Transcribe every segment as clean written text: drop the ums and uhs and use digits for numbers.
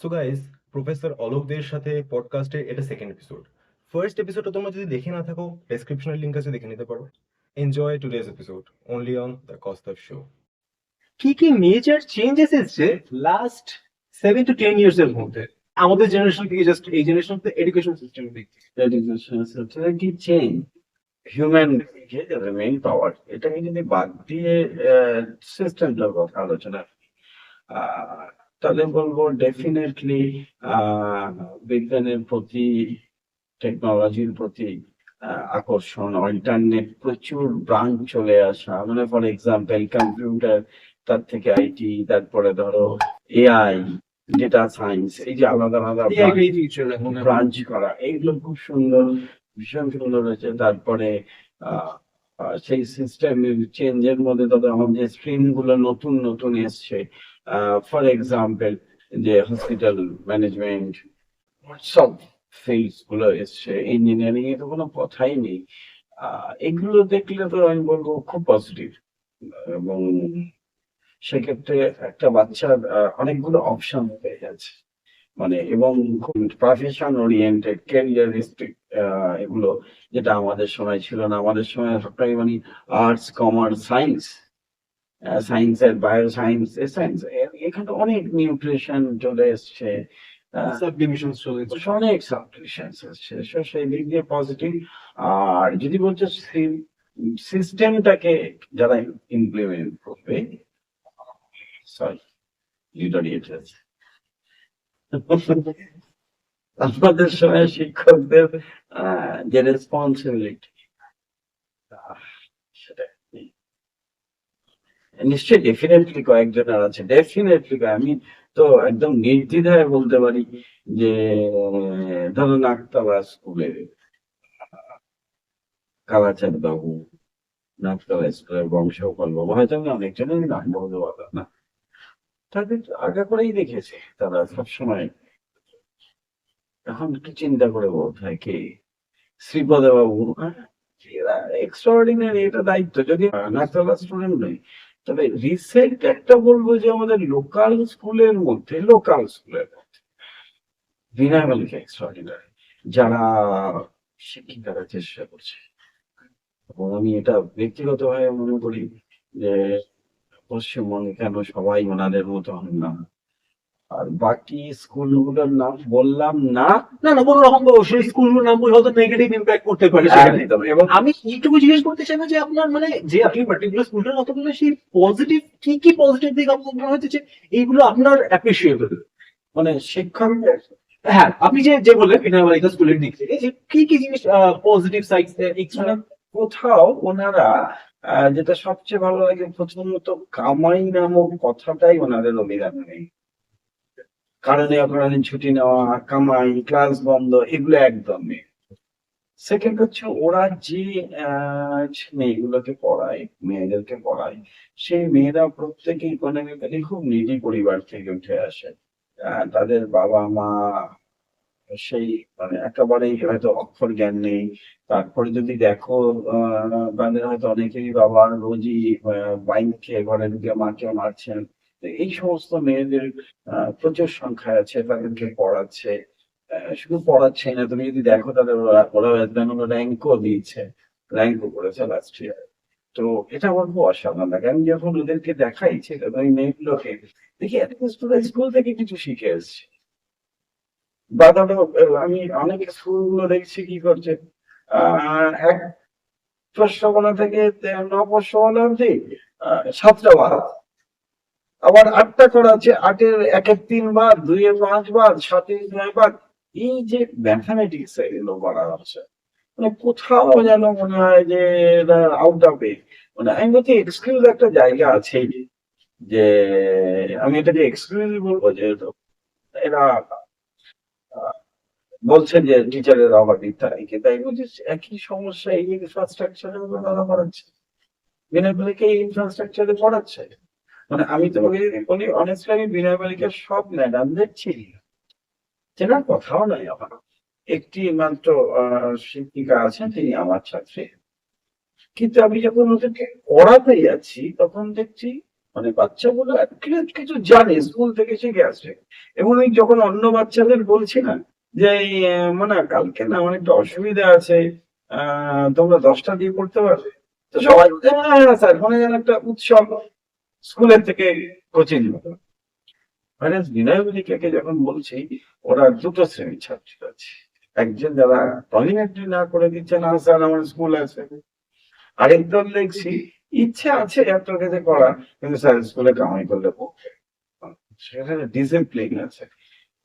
So guys, professor অলোকদের সাথে পডকাস্টে এটা second episode. First এপিসোডটা তোমরা যদি দেখে না থাকো, ডেসক্রিপশনের লিংক আছে, দেখে নিতে পারো। Enjoy today's episode only on the কস্তাব শো। কি কি মেজর চেঞ্জেস এসছে লাস্ট 7 to 10 ইয়ার্স এর মধ্যে আমাদের জেনারেশন থেকে জাস্ট এই জেনারেশন এডুকেশন সিস্টেম দেখছি। এডুকেশন সিস্টেমে কি চেঞ্জ হিউম্যান মেইন পাওয়ার এটাকে যদি বাদ দিয়ে সিস্টেমটার কথা আলোচনা আহ, তাহলে বলবো ডেফিনেটলি বিজ্ঞানের প্রতি টেকনোলজির প্রতি আকর্ষণ, অল্টারনেট প্রচুর ব্রাঞ্চ চলে আসা, মানে ফর এক্সাম্পল কম্পিউটার, তার থেকে আইটি, তারপরে ধরো এআই, ডেটা সায়েন্স, এই যে আলাদা আলাদা ব্রাঞ্চ করা, এইগুলো খুব সুন্দর, ভীষণ সুন্দর হয়েছে। তারপরে সেই সিস্টেম চেঞ্জের মধ্যে তো আমাদের স্ট্রিম গুলো নতুন নতুন এসছে। ফর এক্সাম্পল যে হসপিটাল ম্যানেজমেন্ট, সব ফিল্ডস গুলো এসছে, ইঞ্জিনিয়ারিং এর তো কোনো কথাই নেই। এগুলো দেখলে তো আমি বলবো খুব পজিটিভ, এবং সেক্ষেত্রে একটা বাচ্চার অনেকগুলো অপশন পেয়ে যাচ্ছে, মানে এবং প্রফেশন ওরিয়েন্টেড ক্যারিয়ারিস্টিক এগুলো, যেটা আমাদের সময় ছিল না। আমাদের সময় সবটাই মানে আর্টস, কমার্স, সায়েন্স, সায়েন্সের বায়ো সায়েন্স, সায়েন্স, এখানে অনেক নিউট্রিশন চলে এসছে, সাবডিভিশন চলেছে। অনেক সাবডিভিশন এসছে, সেই দিক দিয়ে পজিটিভ। আর যদি বলছে সিস্টেমটাকে যারা ইমপ্লিমেন্ট করবে, সরি লিডারিয়েট আছে আমাদের সময় শিক্ষকদের যে রেসপন্সিবিলিটি, সেটা নিশ্চয়ই ডেফিনেটলি কয়েকজনের আছে, ডেফিনেটলি। আমি তো একদম নির্দ্বিধায় বলতে পারি যে ধরো নাকতলা স্কুলে কালাচাঁদ বাবু, নাকতলা স্কুলের বংশগোপাল বাবু, হয়তো আমি অনেকজনের নাম বলতে পারলাম না, তাদের আগা করেই দেখেছে তারা সবসময়। এখন একটু চিন্তা করে বলতে হয় কি শ্রীপদ বাবু, এক্সট্রাঅর্ডিনারি এটা দায়িত্ব, যদি নাকতলা স্টুডেন্ট নেই। তবে রিসেন্ট একটা বলবো যে আমাদের লোকাল স্কুলের মধ্যে বিনয় বালিকা এক্সট্রাঅর্ডিনারি, যারা শিক্ষিকারা চেষ্টা করছে, এবং আমি এটা ব্যক্তিগতভাবে মনে করি যে পশ্চিমবঙ্গে কেন সবাই ওনাদের মতো হন না। আর বাকি স্কুলগুলোর নাম বললাম না, না না, কোনো রকম সেই স্কুলগুলোর নাম বলে হয়তো নেগেটিভ ইম্প্যাক্ট করতে পারে সেখানে। একদম। এবং আমি এইটুকু জিজ্ঞেস করতে চাই না যে আপনার মানে যে আপনি পার্টিকুলার স্কুলটার কথা বললেন, সেই পজিটিভ কি কি পজিটিভ দিক আপনার মনে হচ্ছে যে এইগুলো আপনার অ্যাপ্রিসিয়েবল। মানে শিক্ষকদের হ্যাঁ, আপনি যে যে বললেন বিনয় বালিকা স্কুলের দিক থেকে যে কি কি জিনিস পজিটিভ সাইড এক্সট্রা। মানে কোথাও ওনারা যেটা সবচেয়ে ভালো লাগে, প্রথমত কামাই নামক কথাটাই ওনাদের অভিধান নেই। কারণে অকারণে ছুটি নেওয়া, কামাই, ক্লাস বন্ধ, এগুলো একদম নেই। সেকেন্ড হচ্ছে ওরা যে মেয়েগুলোকে পড়ায়, মেয়েদেরকে পড়ায়, সেই মেয়েরা প্রত্যেকে ইকোনমিক্যালি খুব নিডি পরিবার থেকে উঠে আসে। তাদের বাবা মা সেই মানে একেবারেই হয়তো অক্ষর জ্ঞান নেই। তারপরে যদি দেখো তাদের হয়তো অনেকেরই বাবা রোজই বাইক খেয়ে ঘরে ঢুকে মাকে মারছেন। তো এই সমস্ত মেয়েদের প্রচুর সংখ্যায় আছে, তাদেরকে পড়াচ্ছে। শুধু পড়াচ্ছে না, তুমি যদি দেখো তাদের ওরা ওয়েস্ট বেঙ্গল র্যাঙ্কও দিয়েছে, র্যাঙ্কও করেছে লাস্ট ইয়ার। তো এটা আমার খুব অসাধারণ লাগে। আমি যখন ওদেরকে দেখাইছি ওই মেয়েগুলোকে, দেখি স্কুল থেকে কিছু শিখে এসছে। বা ধরো আমি অনেক স্কুলগুলো দেখছি কি করছে, এক প্রশ্নমালা থেকে 9 প্রশ্নমালা অব্দি 7টা বাদ, আবার 8টা করাচ্ছে, 8-এর 1-এর 3 বাদ, 2-এর 5 বাদ, 7-এর 2 বাদ। এই যে ম্যাথামেটিক্স এগুলো করা হচ্ছে, মানে কোথাও যেন মনে হয় যে আউট অফ এ, মানে আমি বলছি এক্সকিউজ একটা জায়গা আছে, যে আমি এটাকে এক্সকিউজ বলবো যে এরা বলছেন যে টিচারের অভাব ইত্যাদি, কিন্তু আমি বলছি একই সমস্যা এই ইনফ্রাস্ট্রাকচারের উপর তারা পড়াচ্ছে, বিনয় বালিকা এই ইনফ্রাস্ট্রাকচারে পড়াচ্ছে। মানে আমি তোমাকে যদি বলি অনেস্টলি, আমি বিনয় বালিকার সব ম্যাডামদের চিনি না, চেনার কথাও নয় আমার। একটি মাত্র শিক্ষিকা আছেন, তিনি আমার ছাত্রী। কিন্তু আমি যখন ওদেরকে পড়াতে যাচ্ছি তখন দেখছি মানে বাচ্চাগুলো অ্যাটলিস্ট কিছু জানে, স্কুল থেকে শিখে আসছে। এবং এই যখন অন্য বাচ্চাদের বলছি না যে এই, মানে কালকে না আমার একটু অসুবিধা আছে, তোমরা 10টা দিয়ে পড়তে পারবে, তো সবাই বলছে, হ্যাঁ হ্যাঁ স্যার, মানে যেন একটা উৎসব স্কুলের থেকে কোচিং মতো। মানে বিনয় বণিককে যখন বলছি, ওরা দুটো শ্রেণীর ছাত্রী আছে। একজন যারা টয়লেট্রি না করে দিচ্ছে, না স্যার আমার স্কুল আছে। আরেক দল দেখছি ইচ্ছা আছে আপনার কাছে করা, কিন্তু স্যার স্কুলে কামাই করলে পক্ষে, সেখানে ডিসিপ্লিন আছে।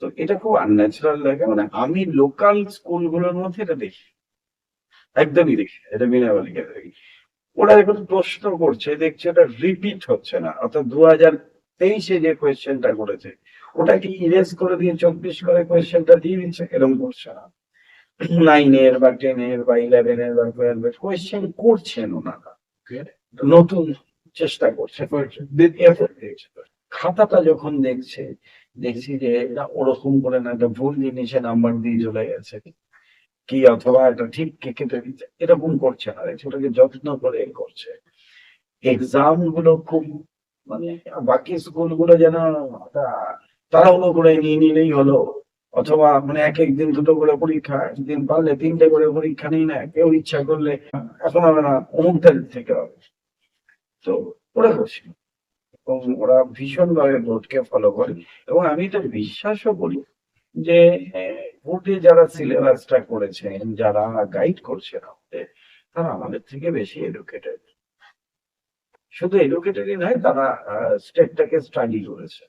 তো এটা খুব আনন্যাচারাল লাগে। মানে আমি লোকাল স্কুলগুলোর মধ্যে এটা দেখি, একদমই দেখি, এটা বিনয় বণিকে দেখি। ওরা এখন প্রশ্ন করছে, দেখছে এটা রিপিট হচ্ছে না, অর্থাৎ 2023-এ যে কোয়েশ্চেনটা করেছে ওটাকে ইরেজ করে দিয়ে 24 করে কোয়েশ্চেনটা দিয়ে দিচ্ছে, এরকম করছে না। 9-এর বা 10-এর বা 11-এর বা 12-এর কোয়েশ্চেন করছেন ওনারা, নতুন চেষ্টা করছে, effort দিচ্ছে। খাতাটা যখন দেখছি যে এটা ওরকম করে না, একটা ভুল জিনিসে নাম্বার দিয়ে চলে গেছে, কি অথবা এটা ঠিক কেটে দিচ্ছে, এরকম করছে না, সেটাকে যত্ন করে করছে। এক্সাম গুলো খুব, মানে বাকি স্কুলগুলো যেন একটা তাড়াহুড়ো করে নিয়ে নিলেই হলো, অথবা মানে এক এক দিন দুটো করে পরীক্ষা, একদিন পারলে 3টে করে পরীক্ষা নিই না, কেউ ইচ্ছা করলে এখন হবে না অমুক তারিখ থেকে হবে। তো ওরা করছে, এবং ওরা ভীষণ ভাবে বোর্ডকে ফলো করে। এবং আমি এটা বিশ্বাসও করি যে বোর্ডে যারা সিলেবাসটা করেছেন, যারা গাইড করছেন আমাদের, তারা আমাদের থেকে বেশি এডুকেটেড। শুধু এডুকেটেডই নয়, তারা স্টেটটাকে স্টাডি করেছে।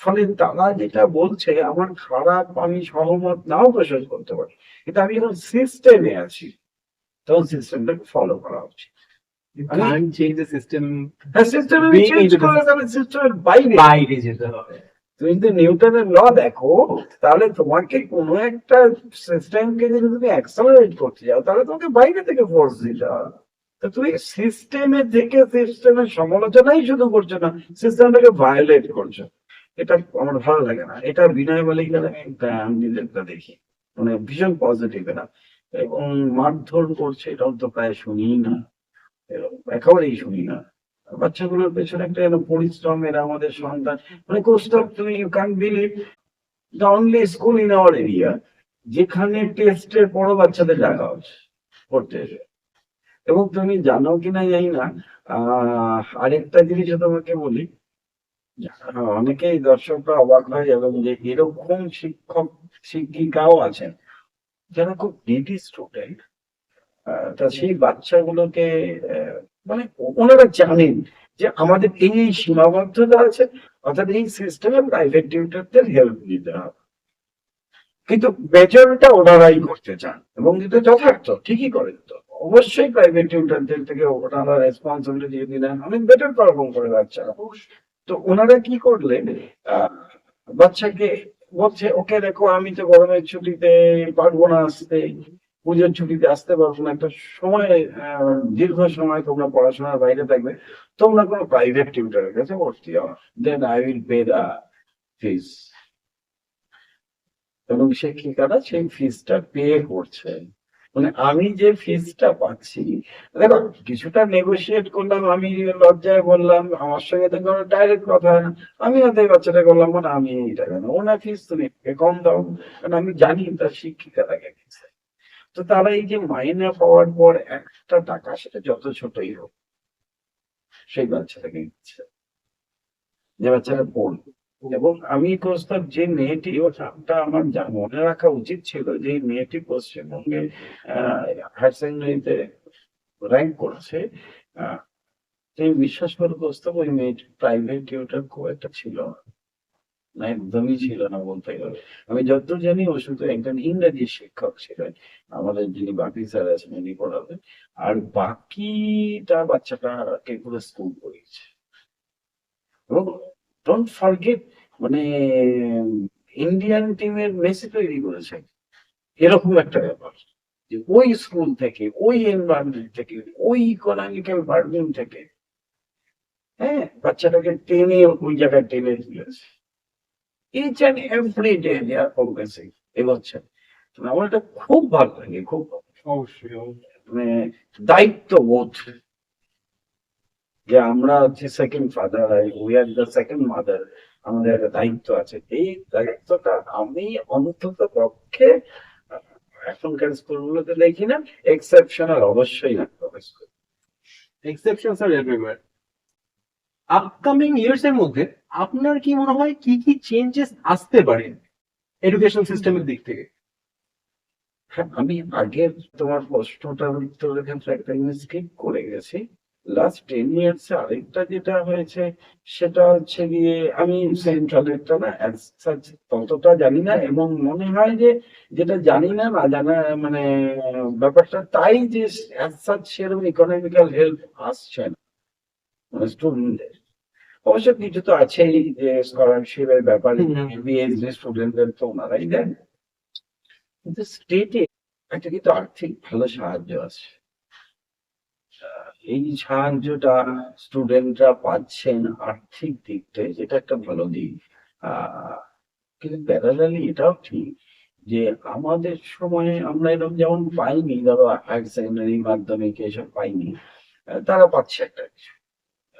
ফলে তারা যেটা বলছে আমার খারাপ, আমি সহমত নাও পোষণ করতে পারি, কিন্তু আমি যখন সিস্টেমে আছি তখন সিস্টেমটাকে ফলো করা উচিত। You can't change the system সিস্টেমে being চেঞ্জ into the করলে তাহলে সিস্টেমের বাইরে। বাইরে যেতে হবে। তুমি যদি নিউটনের ল দেখো, তাহলে তোমাকে কোনো একটা সিস্টেমকে যদি তুমি অ্যাক্সেলারেট করতে যাও, তাহলে তোমাকে বাইরে থেকে ফোর্স দিতে হবে। তো তুমি সিস্টেমে থেকে সিস্টেমের সমালোচনাই শুধু করছো না, সিস্টেমটাকে ভায়োলেট করছো। এটা আমার ভালো লাগে না। এটা বিনয় বণিকের আমি নিজেরটা দেখি, মানে ভীষণ পজিটিভ এরা। এবং মারধর করছে এটাও তো প্রায় শুনিই না, একেবারেই শুনি না। বাচ্চাগুলোর পেছনে একটা যেন পরিশ্রম, এরা আমাদের সন্তান। মানে কোস্টাল, তুমি you can believe, the only school in our area যেখানে টেস্টের বড় বাচ্চাদের ডাকা হচ্ছে পড়তে এসে। এবং তুমি জানো কিনা জানি না, আরেকটা জিনিস তোমাকে বলি, অনেকেই দর্শকরা অবাক হয়ে যাবেন যে এরকম শিক্ষক শিক্ষিকাও আছেন যারা খুব নিডি স্টুডেন্ট। তা সেই বাচ্চাগুলোকে মানে ওনারা জানেন যে আমাদের এই এই সীমাবদ্ধতা আছে, অর্থাৎ এই সিস্টেমে প্রাইভেট টিউটরদের হেল্প নিতে হবে। কিন্তু মেজরটা ওনারাই করতে চান, এবং এটা যথার্থ, ঠিকই করেন। তো অবশ্যই প্রাইভেট টিউটরদের থেকে ওনারা রেসপন্সিবিলিটি যদি নেন, অনেক বেটার পারফর্ম করে বাচ্চারা। তো ওনারা কি করলেন, আহ, বাচ্চাকে বলছে, ওকে দেখো আমি তো গরমের ছুটিতে পারবো না আসতে, পুজোর ছুটিতে আসতে পারবো না, একটা সময় দীর্ঘ সময় তোমরা পড়াশোনার বাইরে থাকবে, তোমরা কোনো প্রাইভেট টিউটরের কাছে ভর্তি হও, দেন আই উইল পে দা ফিস। এবং শিক্ষিকারা সেই ফিসটা পে করছে। মানে আমি যে ফিসটা পাচ্ছি, দেখো কিছুটা নেগোশিয়েট করলাম, আমি লজ্জায় বললাম, আমার সঙ্গে তো কোনো ডাইরেক্ট কথা হয় না, আমি হয়তো এই বাচ্চাটা করলাম, মানে আমি এই টাকা না, ওনার ফিস তুমি কম দাও, কারণ আমি জানি তার শিক্ষিকারাকে দিচ্ছে। তো তারা এই যে মাইনে পাওয়ার পর একটা টাকা, সেটা যত ছোটই হোক, সেই বাচ্চাটাকে দিচ্ছে, যে বাচ্চাটা পড়বে। এবং আমি প্রস্তাব, যে মেয়েটি, ওটা আমার মনে রাখা উচিত ছিল, যে মেয়েটি পশ্চিমবঙ্গে হায়ার সেকেন্ডারিতে র্যাঙ্ক করেছে, তুমি বিশ্বাস করে প্রস্তাব, ওই মেয়েটি প্রাইভেট টিউটর খুব একটা ছিল না, একদমই ছিল না বলতে গেলে। আমি যতদূর জানি ও শুধু একজন ইংরেজি শিক্ষক ছিলেন, আমাদের যিনি বাকি স্যার আছেন উনি পড়াবেন, আর বাকিটা বাচ্চাটাকে পুরো স্কুল পড়িয়েছে। এবং ডোন্ট ফরগেট, মানে ইন্ডিয়ান টিমের মেসি তৈরি করেছে, এরকম একটা ব্যাপার, যে ওই স্কুল থেকে, ওই এনভায়রনমেন্ট থেকে, ওই ইকোনমিক্যাল বার্ডেন থেকে, হ্যাঁ, বাচ্চাটাকে টেনে ওই জায়গায় টেনে তুলেছে। Each and every day they are progressing, এগোচ্ছে। আমার এটা খুব ভালো লাগে, খুব অবশ্যই। মানে দায়িত্ববোধ, যে আমরা হচ্ছে second father, we are the second mother, আমাদের একটা দায়িত্ব আছে। এই দায়িত্বটা আমি অন্তত পক্ষে এখনকার স্কুলগুলোতে দেখি না, এক্সেপশনাল অবশ্যই রাখতে হবে স্কুল। এক্সেপশনস আর এভরিওয়্যার। আপকামিং ইয়ার্স এর মধ্যে আপনার কি মনে হয় কি কি চেঞ্জেস আসতে পারে এডুকেশন সিস্টেমের দিক থেকে? হ্যাঁ, আমি আগের তোমার প্রশ্নটার উত্তরের ক্ষেত্রে একটা জিনিস স্কিপ করে গেছি। লাস্ট 10 ইয়ার্স আরেকটা যেটা হয়েছে সেটা হচ্ছে গিয়ে, আমি সেন্ট্রালেরটা না as such ততটা জানি না, এবং মনে হয় যে যেটা জানি না না জানা মানে ব্যাপারটা তাই যে as such সেরকম ইকোনমিক্যাল হেল্প আসছে না মানে স্টুডেন্টদের। অবশ্য কিছু তো আছেই যে স্কলারশিপের ব্যাপারে বিএসসি স্টুডেন্টদের তো ওনারাই দেন, কিন্তু স্টেটে একটা কিন্তু আর্থিক ভালো সাহায্য আছে। এই সাহায্যটা স্টুডেন্টরা পাচ্ছেন আর্থিক দিক থেকে, যেটা একটা ভালো দিক। আহ কিন্তু প্যারালালি এটাও ঠিক যে আমাদের সময়ে আমরা এরকম যেমন পাইনি, ধরো হায়ার সেকেন্ডারি মাধ্যমিক এসব পাইনি, তারা পাচ্ছে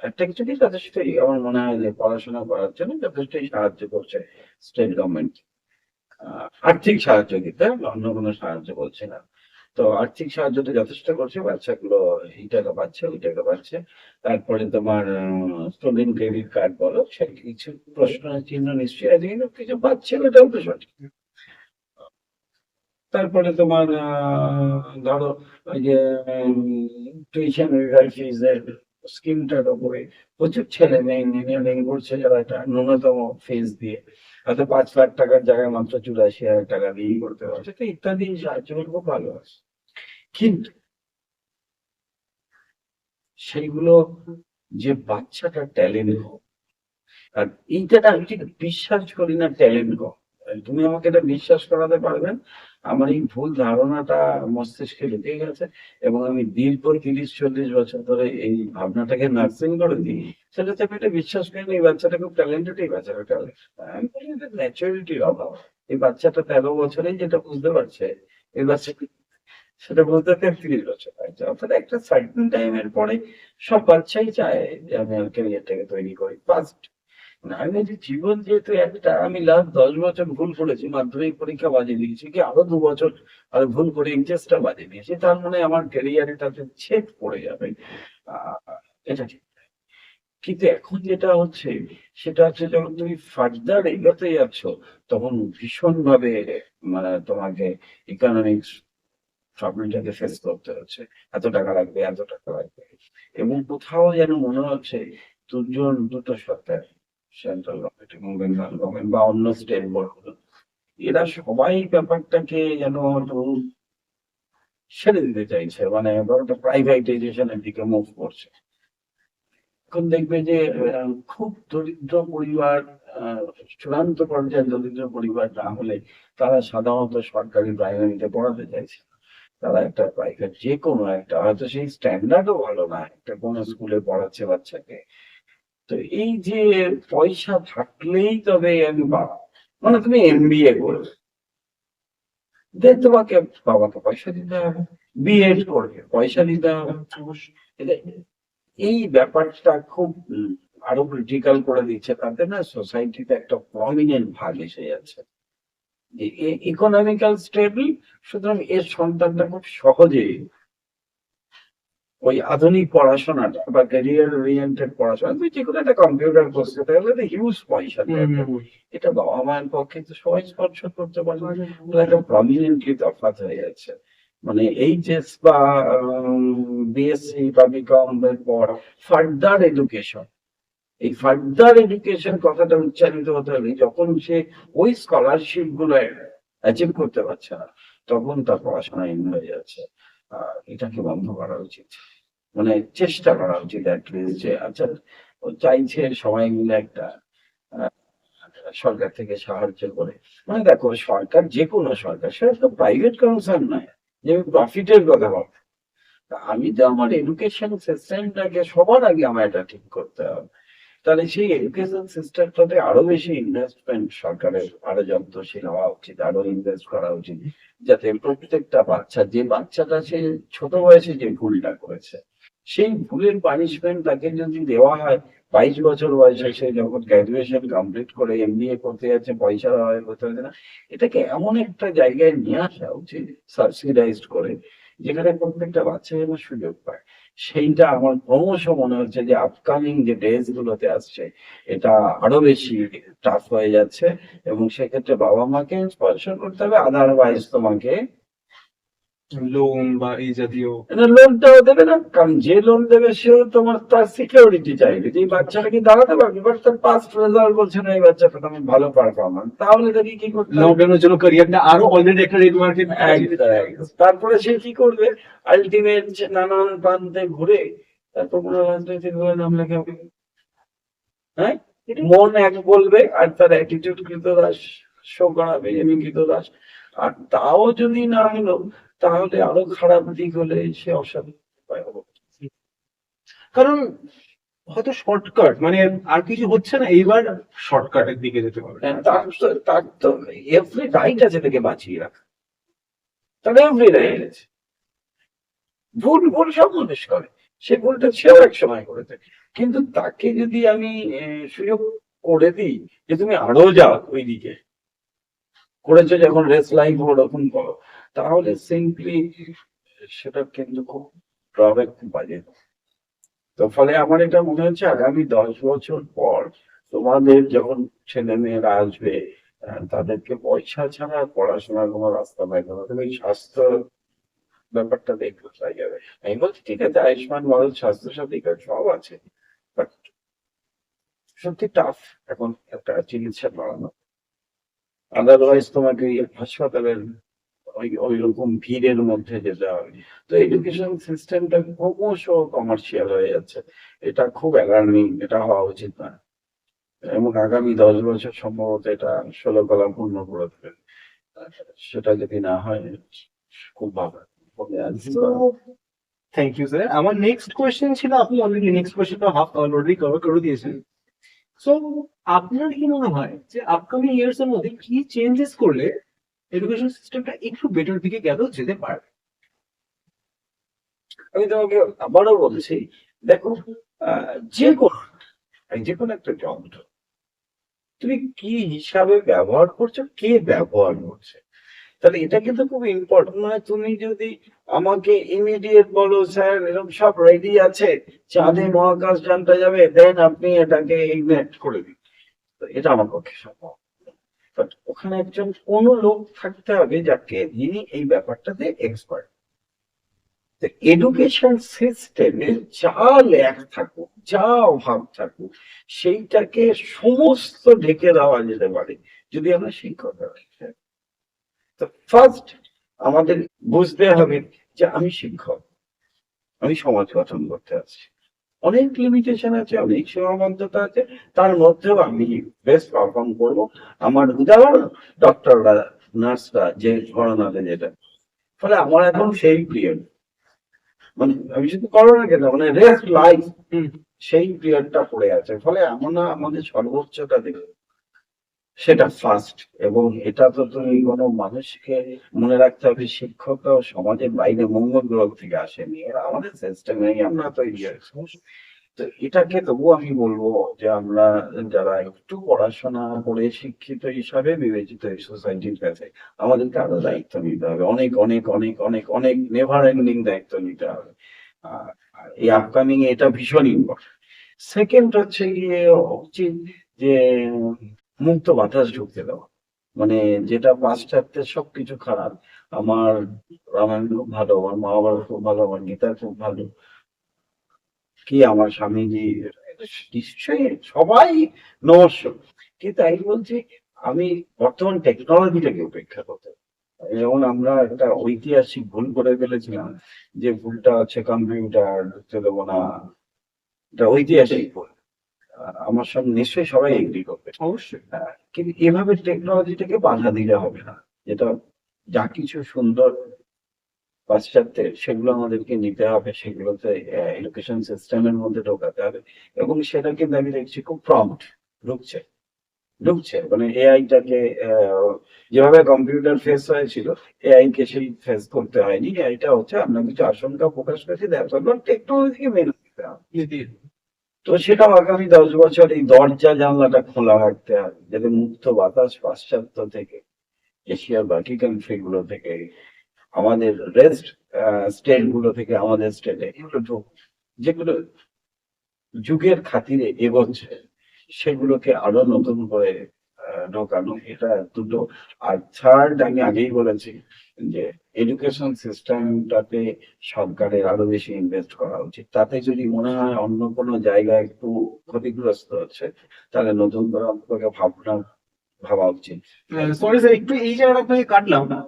একটা কিছু কি যথেষ্টই আমার মনে হয় যে পড়াশোনা করার জন্য যথেষ্টই সাহায্য করছে স্টেট গভর্নমেন্ট। আর্থিক সাহায্য দিতে, অন্য কোনো সাহায্য বলছে না। তো আর্থিক সাহায্য তো যথেষ্ট করছে, বাচ্চাগুলো এই টাকা পাচ্ছে ওই টাকা পাচ্ছে। তারপরে তোমার স্টুডেন্ট ক্রেডিট কার্ড বলো, সে কিছু প্রশ্ন চিহ্ন নিশ্চয়ই আছে, কিন্তু কিছু পাচ্ছে, ওটাও তো সঠিক। তারপরে তোমার ধরো ওই যে টিউশন ফিজের স্কিমটার উপরে প্রচুর ছেলে মেয়ে ইঞ্জিনিয়ারিং করছে যারা একটা ন্যূনতম ফিজ দিয়ে হয়তো 5 লাখ টাকার জায়গায় মাত্র 84,000 টাকা দিয়েই করতে পারছে, তো ইত্যাদি সাহায্যগুলো খুব ভালো আছে। কিন্তু সেইগুলো যে বাচ্চাটার ট্যালেন্ট হোক, আর এইটা না আমি ঠিক বিশ্বাস করি না ট্যালেন্ট হোক। তুমি আমাকে এটা বিশ্বাস করাতে পারবেন, আমার এই ভুল ধারণাটা মস্তিষ্কে ঢুকে গেছে, এবং আমি দীর্ঘ 30-40 বছর ধরে এই ভাবনাটাকে নার্সিং করে দিই। সেটা হচ্ছে আমি এটা বিশ্বাস করি না এই বাচ্চাটা খুব ট্যালেন্টেড, এই বাচ্চাটা ট্যালেন্ট। আমি বলি এটা ম্যাচুরিটির অভাব। এই বাচ্চাটা 13 বছরেই যেটা বুঝতে পারছে, এই বাচ্চা সেটা বলতে 33 বছর হয়েছে। অর্থাৎ একটা সার্টেন টাইমের পরে সব বাচ্চাই চায় যে আমি আমার ক্যারিয়ারটাকে তৈরি করি ফার্স্ট। আমি বলছি জীবন যেহেতু একটা, আমি লাস্ট 10 বছর ভুল করেছি, মাধ্যমিক পরীক্ষা বাজিয়ে দিয়েছি, কি আরো 2 বছর আর ভুল করে এইচএসটা বাজিয়ে দিয়েছি, তার মানে আমার ক্যারিয়ারে তাতে ছেদ পড়ে যাবে। এটা ঠিক। কিন্তু এখন যেটা হচ্ছে সেটা হচ্ছে যখন তুমি ফার্দার এগোতে যাচ্ছ, তখন ভীষণ ভাবে মানে তোমাকে ইকোনমিক্স প্রবলেমটাকে ফেস করতে হচ্ছে। এত টাকা লাগবে, এত টাকা লাগবে, এবং কোথাও যেন মনে হচ্ছে দুটো সরকার, সেন্ট্রাল গভর্নমেন্ট এবং বেঙ্গল গভর্নমেন্ট বা অন্য স্টেট বোর্ড, এরা সবাই ব্যাপারটাকে যেন একটু ছেড়ে দিতে চাইছে, মানে ব্যাপারটা প্রাইভেটাইজেশনের দিকে মুভ করছে। এখন দেখবে যে খুব দরিদ্র পরিবার, আহ, চূড়ান্ত পর্যায়ে দরিদ্র পরিবার না হলে তারা সাধারণত সরকারি প্রাইমারিতে পড়াতে চাইছে। তারা একটা প্রাইভেট যে কোনো একটা, হয়তো সেই স্ট্যান্ডার্ডও ভালো না, একটা কোনো স্কুলে পড়াচ্ছে বাচ্চাকে। তো এই যে পয়সা থাকলেই তবে আমি মানে তুমি এমবিএ করবে, দেন তোমাকে বাবাকে পয়সা দিতে হবে, বিএড করবে পয়সা দিতে হবে। এটা- এই ব্যাপারটা খুব আরো ক্রিটিক্যাল করে দিচ্ছে, তাতে না সোসাইটিতে একটা প্রমিনেন্ট ভাগ এসে যাচ্ছে। ইকোনমিক্যাল স্টেবল, সুতরাং এর সন্তানটা খুব সহজেই ওই আধুনিক পড়াশোনাটা বা ক্যারিয়ার ওরিয়েন্টেড পড়াশোনা, তুমি যে কোনো একটা কম্পিউটার কোর্স করতে গেলে হিউজ পয়সা দরকার। এটা বাবা মায়ের পক্ষে তো সবাই স্পন্সর করতে পারে না, একটা প্রমিনেন্টলি তফাৎ হয়ে যাচ্ছে। মানে এইচএস বা বিএসসি বা বিকম এর পর ফার্দার এডুকেশন, এই ফার্দার এডুকেশন কথাটা উচ্চারিত হতে হলে যখন সে ওই স্কলারশিপ গুলো অ্যাচিভ করতে পারছে না, তখন তার পড়াশোনা এন্ড হয়ে যাচ্ছে। এটাকে বন্ধ করা উচিত, মানে চেষ্টা করা উচিত অ্যাটলিস্ট যে আচ্ছা ও চাইছে সবাই মিলে একটা আহ, সরকার থেকে সাহায্য করে। মানে দেখো সরকার যে কোনো সরকার, সেটা তো প্রাইভেট কনসার্ন নয় যে আমি প্রফিটের কথা বলবো। তা আমি তো আমার এডুকেশন সিস্টেমটাকে সবার আগে আমার এটা ঠিক করতে হবে। তাহলে সেই এডুকেশন সিস্টেমটাতে আরো বেশি ইনভেস্টমেন্ট সরকারের আরো যত্নশীল হওয়া উচিত, আরো ইনভেস্ট করা উচিত, যাতে প্রত্যেকটা বাচ্চা, যে বাচ্চাটা সে ছোট বয়সে যে ভুলটা করেছে সেই ভুলের পানিশমেন্ট তাকে যদি দেওয়া হয়, 22 বছর বয়সে সে যখন গ্রাজুয়েশন কমপ্লিট করে এমবিএ করতে যাচ্ছে, পয়সার অভাবে করতে পারছে না, এটাকে এমন একটা জায়গায় নিয়ে আসা উচিত সাবসিডাইজড করে, যেখানে প্রত্যেকটা বাচ্চা যেন সুযোগ পায়। সেইটা আমার ক্রমশ মনে হচ্ছে যে আপকামিং যে ডেজ গুলোতে আসছে, এটা আরো বেশি টাফ হয়ে যাচ্ছে, এবং সেক্ষেত্রে বাবা মাকে স্পন্সর করতে হবে, আদারওয়াইজ তোমাকে লোন বা এই জাতীয় লোনটাও দেবে না, কারণ যে লোন দেবে সেও তোমার তার সিকিউরিটি চাইবে যে এই বাচ্চাটা কি দাঁড়াতে পারবে, বাট তার পাস্ট রেজাল্ট বলছে না এই বাচ্চাটা তুমি ভালো পারফরমেন্স, তাহলে তাকে কি করতে হবে? লকডাউনের জন্য ক্যারিয়ারটা আরো অলরেডি একটা রেড মার্কেট। তারপরে সে কি করবে, আলটিমেট নানান প্রান্তে ঘুরে তারপর কোনো রাজনৈতিক দলে নাম লেখাবে, হ্যাঁ, মন এক বলবে আর তার অ্যাটিটিউড কৃতদাস শো করাবে, আমি কৃতদাস। আর তাও যদি না হলো, তাহলে আরো খারাপ দিক হলে সে অসাধু উপায় হবে। কারণ হয়তো শর্টকাট মানে আর কিছু হচ্ছে না, এইবার শর্টকাটের দিকে যেতে হবে। তার তো এভরি রাইট আছে তাকে বাঁচিয়ে রাখা, তার এভরি রাইট আছে। ভুল ভুল সব মানুষ করে, সে ভুলটা সেও এক সময় করেছে, কিন্তু তাকে যদি আমি সুযোগ করে দিই যে তুমি আরো যাও ওই দিকে, করেছো যখন রেস লাইফ ওরকম করো, তাহলে সিম্পলি সেটা কিন্তু খুব ড্রব্যাক, খুব বাজে। তো ফলে আমার এটা মনে হচ্ছে আগামী 10 বছর পর তোমাদের যখন ছেলে মেয়েরা আসবে, তাদেরকে পয়সা ছাড়া পড়াশোনার কোনো রাস্তা পাইবে না, তুমি স্বাস্থ্য ব্যাপারটা দেখতে চাই যাবে। আমি বলছি ঠিক আছে, আয়ুষ্মান ভারত, স্বাস্থ্য সাথী কার্ড সব আছে, বাট সত্যি টাফ এখন একটা চিকিৎসা করানো। আদারওয়াইজ তোমাকে ওই হাসপাতালের ওই রকম ভিড়ের মধ্যে যেতে হবে। তো এডুকেশন সিস্টেমটা ক্রমশ কমার্শিয়াল হয়ে যাচ্ছে, এটা খুব অ্যালার্মিং, এটা হওয়া উচিত না। এবং আগামী 10 বছর সম্ভবত এটা 16 কলা পূর্ণ করে দেবে, সেটা যদি না হয় খুব ভালো। Thank you sir. আমার নেক্সট কোয়েশ্চেন ছিল, আপনি অলরেডি নেক্সট কোয়েশ্চেনটা হাফ অলরেডি কভার করে দিয়েছেন। সো আপনার কি মনে হয় যে আপকামিং ইয়ার্স এর মধ্যে কি চেঞ্জেস করলে এডুকেশন সিস্টেমটা একটু বেটার দিকে গেল যেতে পারে? আমি তোমাকে আবারও বলছি, দেখো, যে কোনো যে কোনো একটা যন্ত্র তুমি কি হিসাবে ব্যবহার করছো, কে ব্যবহার করছে, তাহলে এটা কিন্তু খুব ইম্পর্টেন্ট নয়। তুমি যদি আমাকে ইমিডিয়েট বলো স্যার এরকম সব রেডি আছে, চাঁদে মহাকাশ যানটা যাবে, দেন আপনি এটাকে ইগনেট করে দিন, তো এটা আমার পক্ষে সম্ভব। বাট ওখানে একজন কোনো লোক থাকতে হবে যাকে, যিনি এই ব্যাপারটাতে এক্সপার্ট। এডুকেশন সিস্টেমে যা ল্যাক থাকুক, যা অভাব থাকুক, সেইটাকে সমস্ত ঢেকে দেওয়া যেতে পারে যদি আমরা শিক্ষক রাখি। তো ফার্স্ট আমাদের বুঝতে হবে যে আমি শিক্ষক, আমি সমাজ গঠন করতে আসছি, অনেক লিমিটেশন আছে, অনেক সীমাবদ্ধতা আছে, তার মধ্যেও আমি বেস্ট পারফর্ম করবো। আমার উদাহরণ ডক্টররা, নার্সরা যে করোনাতে যেটা, ফলে আমার এখন সেই পিরিয়ড, মানে আমি শুধু করোনা কেন, মানে রেস্ট লাইফ, সেই পিরিয়ডটা পড়ে আছে। ফলে আমরা আমাদের সর্বোচ্চটা দেবো, সেটা ফার্স্ট। এবং এটা তো তুমি কোনো মানুষকে মনে রাখতে হবে, শিক্ষকরাও সমাজের বাইরে মঙ্গল গ্রহ থেকে আসেনি, এরা আমাদের সিস্টেমে আমরা তৈরি হয়েছে। তো এটাকে তবুও আমি বলবো যে আমরা যারা একটু পড়াশোনা করে শিক্ষিত হিসাবে বিবেচিত এই সোসাইটির কাছে, আমাদেরকে আরো দায়িত্ব নিতে হবে, অনেক অনেক অনেক অনেক অনেক নেভার এন্ডিং দায়িত্ব নিতে হবে। এই আপকামিং এটা ভীষণ ইম্পর্টেন্ট। সেকেন্ড হচ্ছে গিয়ে উচিত যে মুক্ত বাতাস ঢুকতে দেওয়া, মানে যেটা পাশ্চাত্যের সবকিছু খারাপ, আমার রামায়ণ খুব ভালো, আমার মহাভারত খুব ভালো, আমার গীতা খুব ভালো, কি আমার স্বামীজি, এটা নিশ্চয়ই সবাই নমস্য, কিন্তু আমি বলছি আমি বর্তমান টেকনোলজিটাকে উপেক্ষা করতে হবে। যেমন আমরা একটা ঐতিহাসিক ভুল করে ফেলেছিলাম, যে ভুলটা হচ্ছে কম্পিউটার ঢুকতে দেবো না, এটা ঐতিহাসিক ভুল। আমার সঙ্গে নিশ্চয়ই সবাই এগ্রি করবে। অবশ্যই। কিন্তু এভাবে টেকনোলজিটাকে বাধা দিলে হবে না, যেটা যা কিছু সুন্দর পাশ্চাত্যের সেগুলো আমাদেরকে নিতে হবে, সেগুলোতে এডুকেশন সিস্টেমের মধ্যে ঢোকাতে হবে, এবং সেটা কিন্তু আমি দেখছি খুব প্রম্পট ঢুকছে। ঢুকছে, মানে এআইটাকে যেভাবে কম্পিউটার ফেস হয়েছিল, এআই কে সেই ফেস করতে হয়নি। এআইটা হচ্ছে আমরা কিছু আশঙ্কা প্রকাশ করেছি, টেকনোলজিকে মেনে নিতে হবে। তো সেটা আগামী 10 বছর এই দরজা জানলাটা খোলা রাখতে হবে, যাতে মুক্ত বাতাস পাশ্চাত্য থেকে, এশিয়ার বাকি কান্ট্রি গুলো থেকে, আমাদের রেস্ট স্টেট গুলো থেকে আমাদের স্টেটে, এগুলো যেগুলো যুগের খাতিরে এগোচ্ছে, সেগুলোকে আরো নতুন করে ঢোকানো, এটা দুটো। আর থার্ড, আমি আগেই বলেছি যে এডুকেশন সিস্টেমটাতে সরকারের আরো বেশি ইনভেস্ট করা উচিত। তাতে যদি মনে হয় অন্য কোনো জায়গায় একটু ক্ষতিগ্রস্ত হচ্ছে, তাহলে নতুন করে অন্তত ভাবা উচিত। সরি স্যার, একটু এই জায়গাটা আপনাকে কাটলাম না।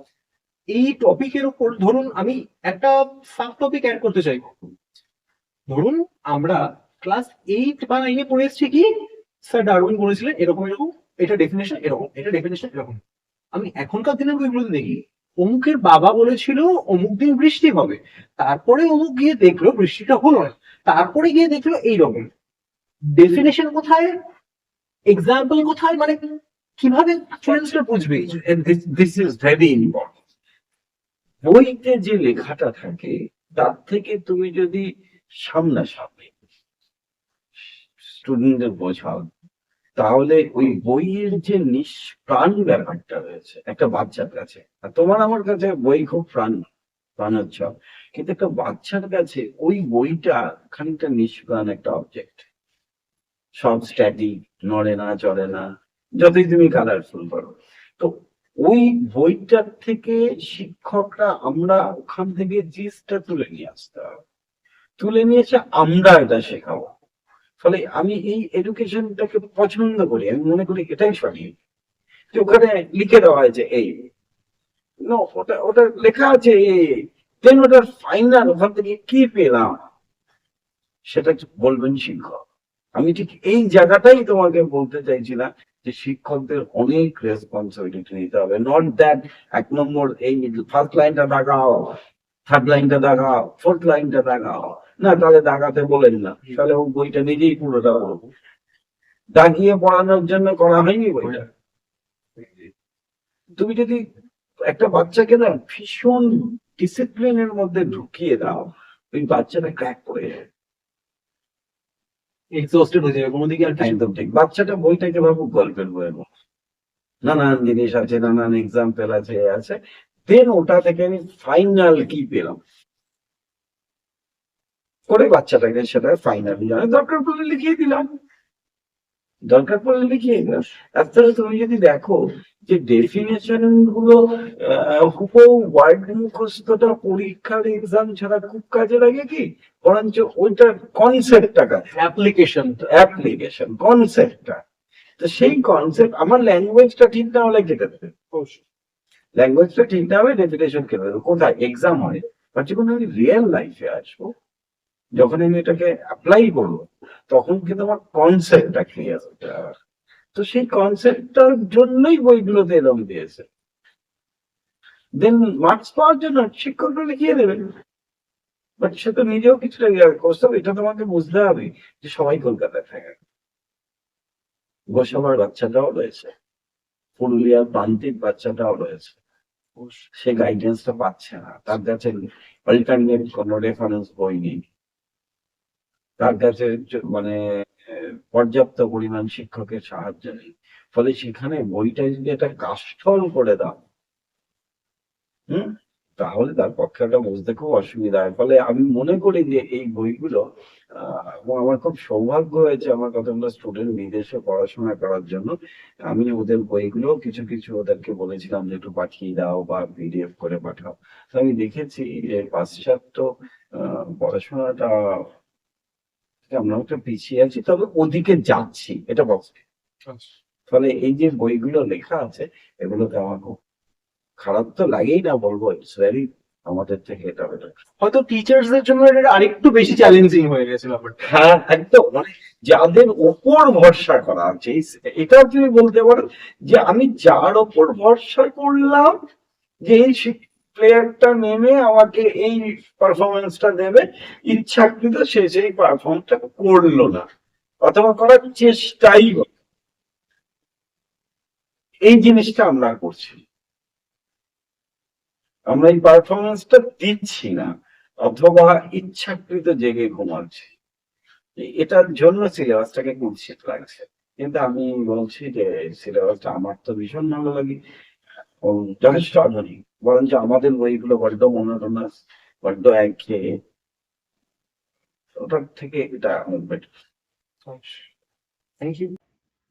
এই টপিকের উপর ধরুন আমি একটা সাব টপিক অ্যাড করতে চাইবো। ধরুন আমরা ক্লাস 8 বা 9 পড়ে এসেছি কি স্যার ডারউইন বলেছিলেন এরকম এরকম, এটা ডেফিনেশন এরকম, এটা ডেফিনেশন এরকম। আমি এখনকার দিনের বইগুলোতে দেখি অমুকের বাবা বলেছিল অমুক দিন বৃষ্টি হবে, তারপরে অমুক গিয়ে দেখলো বৃষ্টিটা হলো না, তারপরে গিয়ে দেখলো এইরকম। ডেফিনেশন কোথায়, এক্সাম্পল কোথায়, মানে কিভাবে স্টুডেন্টসরা বুঝবে? This is very important. বইতে যে লেখাটা থাকে, তার থেকে তুমি যদি সামনাসামনি স্টুডেন্টদের বোঝাও, তাহলে ওই বইয়ের যে নিষ্প্রাণ ব্যাপারটা রয়েছে একটা বাচ্চার কাছে, আর তোমার আমার কাছে বই খুব প্রাণোচ্ছল, কিন্তু একটা বাচ্চার কাছে ওই বইটা খানিকটা নিষ্প্রাণ একটা অবজেক্ট। সব স্ট্যাটিক, নড়ে না চড়ে না, যতই তুমি কালারফুল করো। তো ওই বইটার থেকে শিক্ষকরা, আমরা ওখান থেকে জিনিসটা তুলে নিয়ে আসতে হবে, তুলে নিয়ে এসে আমরা এটা শেখাবো। ফলে আমি এই এডুকেশনটাকে পছন্দ করি, আমি মনে করি এটাই সঠিক। যে ওখানে লিখে দেওয়া হয়েছে এই, ওটা ওটা লেখা আছে এই, দেন ওটার ফাইনাল ওখান থেকে কি পেলাম সেটা বলবেন শিক্ষক। আমি ঠিক এই জায়গাটাই তোমাকে বলতে চাইছিলাম যে শিক্ষকদের অনেক রেসপন্সিবিলিটি নিতে হবে। নট দ্যাট 1 নম্বর এই ফার্স্ট লাইনটা দাগাও, থার্ড লাইনটা দাগাও, ফোর্থ লাইনটা দাগাও, না তাহলে দাগাতে বলেন না, তাহলে ও বইটা নিজেই পুরোটা পড়বো। দাগিয়ে পড়ানোর জন্য করা হয়নি বইটা। তুমি যদি একটা বাচ্চাকে না ভীষণ ডিসিপ্লিনের মধ্যে ঢুকিয়ে দাও, ওই বাচ্চাটা ক্র্যাক করে যায়, এক্সস্টেড হয়ে যাবে কোনো দিকে আর কিছু। একদম ঠিক। বাচ্চাটা বইটাকে ভাবো গল্পের বইয়ের মতো, নানান জিনিস আছে, নানান এক্সাম্পল আছে, দেন ওটা থেকে আমি ফাইনাল কি পেলাম করে বাচ্চাটাকে সেটা ফাইনালি দরকার পড়লে লিখিয়ে দিলাম, দরকার পড়লে লিখিয়ে দিলাম। তাছাড়া তুমি যদি দেখো যে ডেফিনেশন গুলো হুবহু ওয়ার্ড মুখস্থটা পরীক্ষার এক্সাম ছাড়া খুব কাজে লাগে কি, বরঞ্চ ওইটার কনসেপ্টটা কাজে, অ্যাপ্লিকেশন কনসেপ্টটা। তো সেই কনসেপ্ট, আমার ল্যাঙ্গুয়েজটা ঠিক না হলে কেটে দেবে, ল্যাঙ্গুয়েজটা ঠিক না হলে ডেফিনেশন কেটে দেবে, কোথায় এক্সাম হয়। বাট যখন আমি রিয়েল লাইফে আসবো, যখন আমি এটাকে অ্যাপ্লাই করবো, তখন কিন্তু আমার কনসেপ্টটা ক্লিয়ার হতে হবে। তো সেই কনসেপ্টটার জন্যই বইগুলোতে এরকম দিয়েছে। দেন মার্কস পাওয়ার জন্য শিক্ষকরা লিখিয়ে দেবেন, বাট সে তো নিজেও কিছুটা করতে হবে। এটা তোমাকে বুঝতে হবে যে সবাই কলকাতায় থাকে, গোসাবার বাচ্চাটাও রয়েছে, পুরুলিয়ার প্রান্তিক বাচ্চাটাও রয়েছে, সে গাইডেন্সটা পাচ্ছে না, তার কাছে অল্টারনেট কোনো রেফারেন্স বই নেই, তার কাছে মানে পর্যাপ্ত পরিমাণ শিক্ষকের সাহায্য নেই। ফলে সেখানে বইটা যদি একটা কাষ্ঠল করে দাও, তাহলে তার পক্ষে ওটা বুঝতে খুব অসুবিধা হয়। ফলে আমি মনে করি যে এই বইগুলো, এবং আমার খুব সৌভাগ্য হয়েছে আমার কতগুলো স্টুডেন্ট বিদেশে পড়াশোনা করার জন্য, আমি ওদের বইগুলো কিছু কিছু ওদেরকে বলেছিলাম যে একটু পাঠিয়ে দাও বা পিডিএফ করে পাঠাও। তো আমি দেখেছি যে পাশ্চাত্য পড়াশোনাটা আমরা একটা পিছিয়ে আছি, তবে ওদিকে যাচ্ছি, এটা বলছি। ফলে এই যে বইগুলো লেখা আছে, এগুলোকে আমার খুব খারাপ তো লাগেই না, বলবো ইটস ভেরি, আমাদের থেকে এটা বেটার। হয়তো টিচার্সদের জন্য এটা আরেকটু বেশি চ্যালেঞ্জিং হয়ে গেছে ব্যাপারটা। হ্যাঁ একদম, মানে যাদের ওপর ভরসা করা আছে, এটা তুমি বলতে পারো যে আমি যার ওপর ভরসা করলাম যে এই প্লেয়ারটা নেমে আমাকে এই পারফরমেন্সটা দেবে, ইচ্ছাকৃত সে সেই পারফর্মটা করলো না, অথবা করার চেষ্টাই করলো, এই জিনিসটা আমরা করছি, আমরা এই পারফরমেন্সটা দিচ্ছি না, অথবা ইচ্ছাকৃত জেগে ঘুমাচ্ছি। এটার জন্য সিলেবাসটাকে কুৎসিত লাগছে। কিন্তু আমি বলছি যে সিলেবাসটা আমার তো ভীষণ ভালো লাগে, ও যথেষ্ট আধুনিক, বরঞ্চ আমাদের বইগুলো বড্ড মনোটোনাস, বড্ড একঘেয়ে, ওটার থেকে এটা অনেক বেটার। Thank you.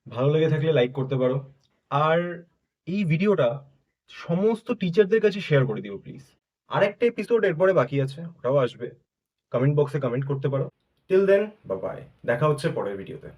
ভালো লেগে থাকলে লাইক করতে পারো, আর এই ভিডিওটা সমস্ত টিচারদের কাছে শেয়ার করে দিও প্লিজ। আরেকটা এপিসোড এরপরে বাকি আছে, ওটাও আসবে। কমেন্ট বক্সে কমেন্ট করতে পারো। টিল দেন, বাই বাই, দেখা হচ্ছে পরের ভিডিওতে।